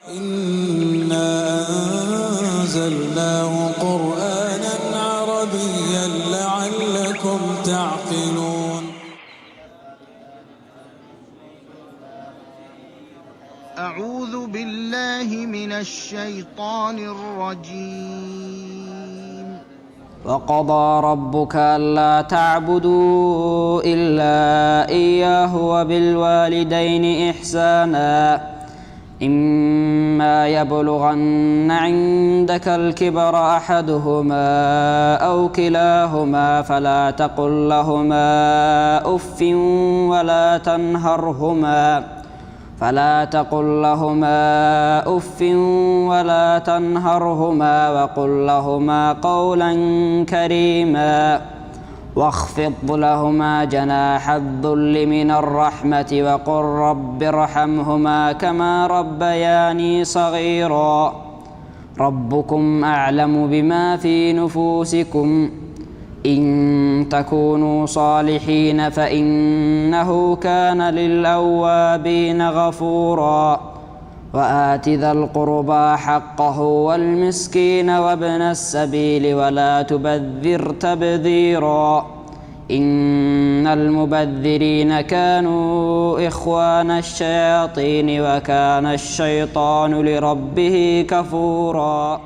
إنا أنزلناه قرآنا عربيا لعلكم تعقلون. أعوذ بالله من الشيطان الرجيم. وقضى ربك ألا تعبدوا إلا إياه وبالوالدين إحسانا إما يبلغن عندك الكبر أحدهما أو كلاهما فلا تقل لهما أف ولا تنهرهما وقل لهما قولا كريما واخفض لهما جناح الذل من الرحمة وقل رب ارحمهما كما ربياني صغيرا ربكم أعلم بما في نفوسكم إن تكونوا صالحين فإنه كان للأوابين غفورا وآت ذا القربى حقه والمسكين وابن السبيل ولا تبذر تبذيرا إن المبذرين كانوا إخوان الشياطين وكان الشيطان لربه كفورا.